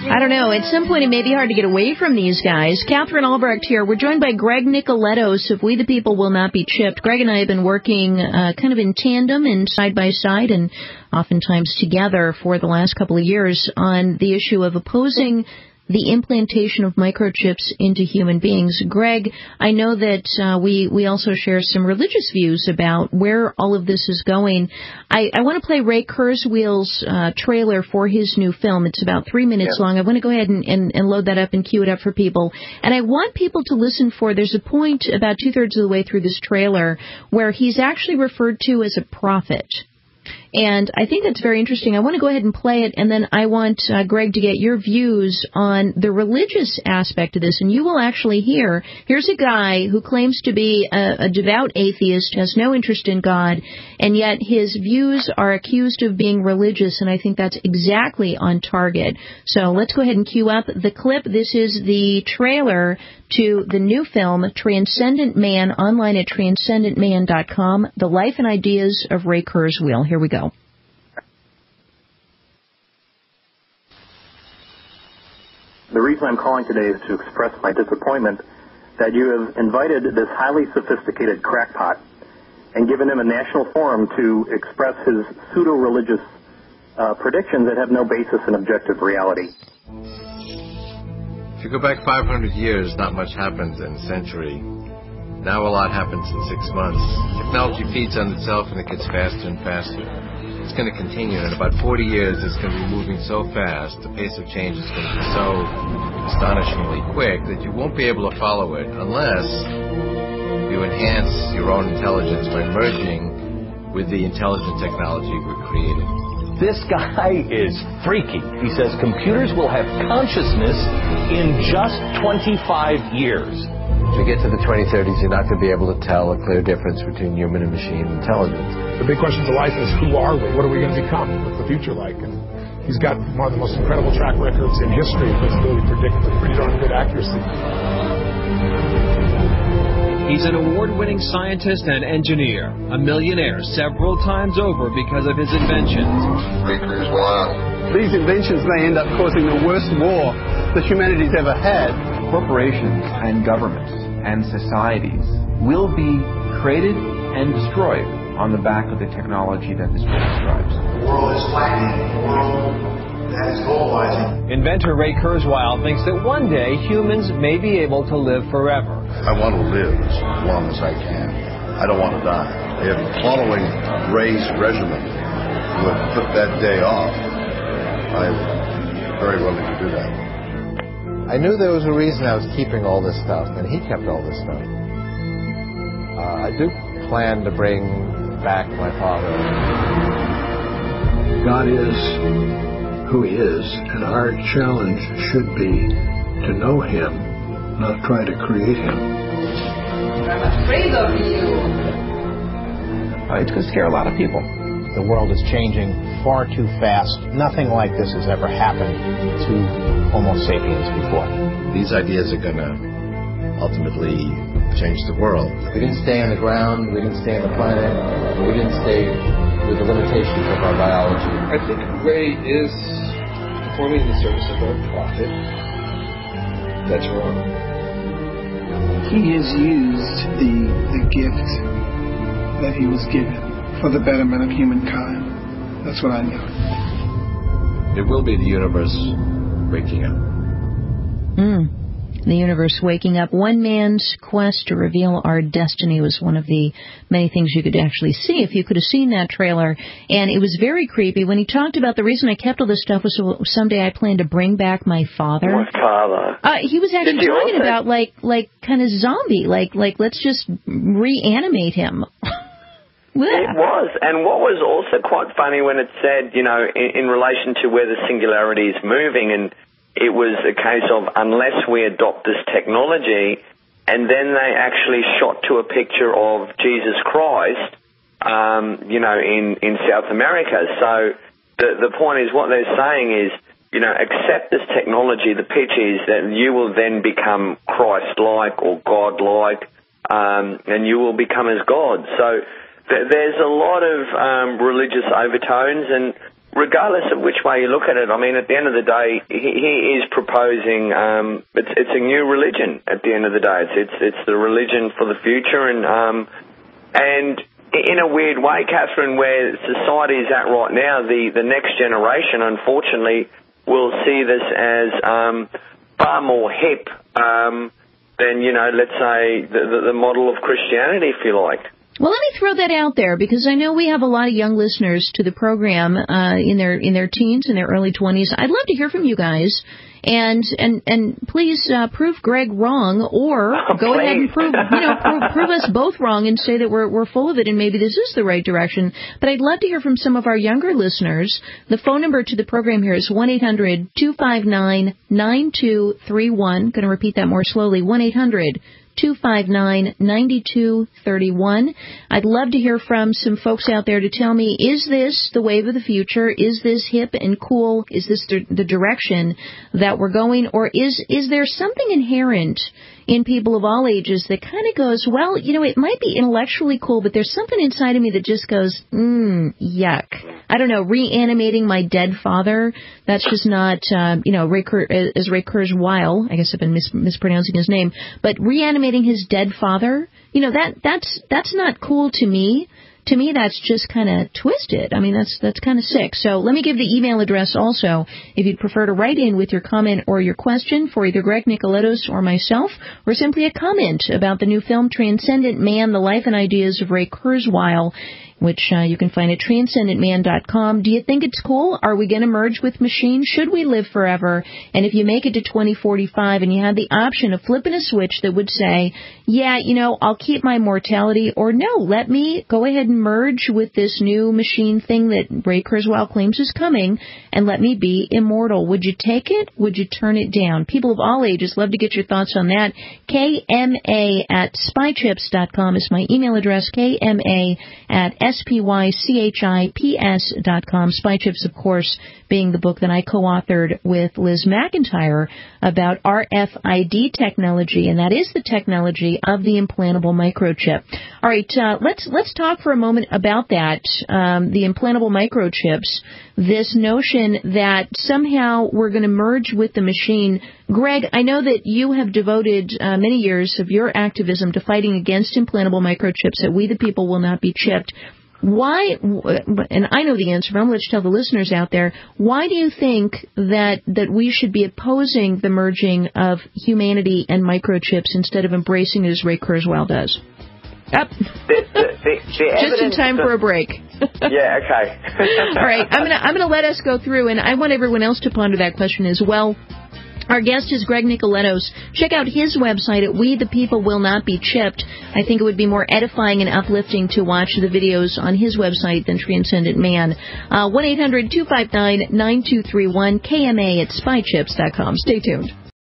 I don't know. At some point, it may be hard to get away from these guys. Katherine Albrecht here. We're joined by Greg Nikolettos of We the People Will Not Be Chipped. Greg and I have been working kind of in tandem and side by side and oftentimes together for the last couple of years on the issue of opposing the implantation of microchips into human beings. Greg, I know that we also share some religious views about where all of this is going. I want to play Ray Kurzweil's trailer for his new film. It's about 3 minutes long. I want to go ahead and load that up and cue it up for people. And I want people to listen for, there's a point about two-thirds of the way through this trailer where he's actually referred to as a prophet. And I think that's very interesting. I want to go ahead and play it, and then I want Greg to get your views on the religious aspect of this. And you will actually hear, here's a guy who claims to be a devout atheist, has no interest in God, and yet his views are accused of being religious, and I think that's exactly on target. So let's go ahead and cue up the clip. This is the trailer to the new film, Transcendent Man, online at transcendentman.com, The Life and Ideas of Ray Kurzweil. Here we go. The reason I'm calling today is to express my disappointment that you have invited this highly sophisticated crackpot and given him a national forum to express his pseudo-religious predictions that have no basis in objective reality. If you go back 500 years, not much happens in a century. Now a lot happens in 6 months. Technology feeds on itself and it gets faster and faster. It's going to continue. In about 40 years, it's going to be moving so fast, the pace of change is going to be so astonishingly quick that you won't be able to follow it unless you enhance your own intelligence by merging with the intelligent technology we're creating. This guy is freaky. He says computers will have consciousness in just 25 years. As we get to the 2030s, you're not going to be able to tell a clear difference between human and machine intelligence. The big question to life is, who are we? What are we going to become? What's the future like? And he's got one of the most incredible track records in history of his ability to predict with pretty darn good accuracy. He's an award-winning scientist and engineer, a millionaire several times over because of his inventions. These inventions may end up causing the worst war that humanity's ever had. Corporations and governments and societies will be created and destroyed on the back of the technology that this book describes. The world is flattening. The world is globalizing. Inventor Ray Kurzweil thinks that one day humans may be able to live forever. I want to live as long as I can. I don't want to die. If following Ray's regimen would put that day off, I'm very willing to do that. I knew there was a reason I was keeping all this stuff, and he kept all this stuff. I do plan to bring back my father. God is who he is, and our challenge should be to know him, not try to create him. I'm afraid of you. It's going to scare a lot of people. The world is changing far too fast. Nothing like this has ever happened to Homo sapiens before. These ideas are going to ultimately change the world. We didn't stay on the ground. We didn't stay on the planet. We didn't stay with the limitations of our biology. I think Ray is performing the service of a prophet. That's wrong. He has used the gift that he was given for the betterment of humankind. That's what I know. It will be the universe waking up. The universe waking up. One man's quest to reveal our destiny was one of the many things you could actually see if you could have seen that trailer. And it was very creepy. When he talked about the reason I kept all this stuff was so someday I plan to bring back my father. My father. He was actually talking about like kind of zombie, like let's just reanimate him. It was, and what was also quite funny when it said, in relation to where the singularity is moving, and it was a case of unless we adopt this technology, and then they actually shot to a picture of Jesus Christ, in South America. So the point is, what they're saying is, accept this technology. The pitch is that you will then become Christ-like or God-like, and you will become as God. So there's a lot of religious overtones, and regardless of which way you look at it, I mean, at the end of the day, he is proposing, it's a new religion at the end of the day. It's the religion for the future, and in a weird way, Catherine, where society is at right now, the next generation, unfortunately, will see this as far more hip than, let's say, the model of Christianity, if you like. Well, let me throw that out there, because I know we have a lot of young listeners to the program in their teens, in their early 20s. I'd love to hear from you guys. And please prove Greg wrong, or go ahead and prove us both wrong and say that we're full of it and maybe this is the right direction. But I'd love to hear from some of our younger listeners. The phone number to the program here is 1-800-259-9231. Going to repeat that more slowly. 1-800-259-9231. I'd love to hear from some folks out there to tell me, is this the wave of the future? Is this hip and cool? Is this the direction that we're going? Or is there something inherent in people of all ages that kind of goes, well, it might be intellectually cool, but there's something inside of me that just goes, yuck. I don't know, reanimating my dead father. That's just not, Ray Kurzweil, I guess I've been mispronouncing his name, but reanimating his dead father, that's not cool to me. To me, that's just kind of twisted. I mean, that's kind of sick. So let me give the email address also, if you'd prefer to write in with your comment or your question for either Greg Nikolettos or myself, or simply a comment about the new film Transcendent Man, The Life and Ideas of Ray Kurzweil, which you can find at transcendentman.com. Do you think it's cool? Are we going to merge with machines? Should we live forever? And if you make it to 2045 and you had the option of flipping a switch that would say, yeah, I'll keep my mortality, or no, let me go ahead and merge with this new machine thing that Ray Kurzweil claims is coming, and let me be immortal. Would you take it? Would you turn it down? People of all ages, love to get your thoughts on that. KMA@spychips.com is my email address, KMA@spychips.com. Spychips, of course, being the book that I co-authored with Liz McIntyre about RFID technology, and that is the technology of the implantable microchip. All right, let's talk for a moment about that, the implantable microchips, this notion that somehow we're going to merge with the machine. Greg, I know that you have devoted many years of your activism to fighting against implantable microchips, that we the people will not be chipped. Why, and I know the answer, but I'm going to tell the listeners out there, why do you think that we should be opposing the merging of humanity and microchips instead of embracing it as Ray Kurzweil does? Yep. Just in time for a break. Yeah, okay. All right, I'm gonna let us go through, and I want everyone else to ponder that question as well. Our guest is Greg Nikolettos. Check out his website at We the People Will Not Be Chipped. I think it would be more edifying and uplifting to watch the videos on his website than Transcendent Man. 1-800-259-9231, KMA@spychips.com. Stay tuned.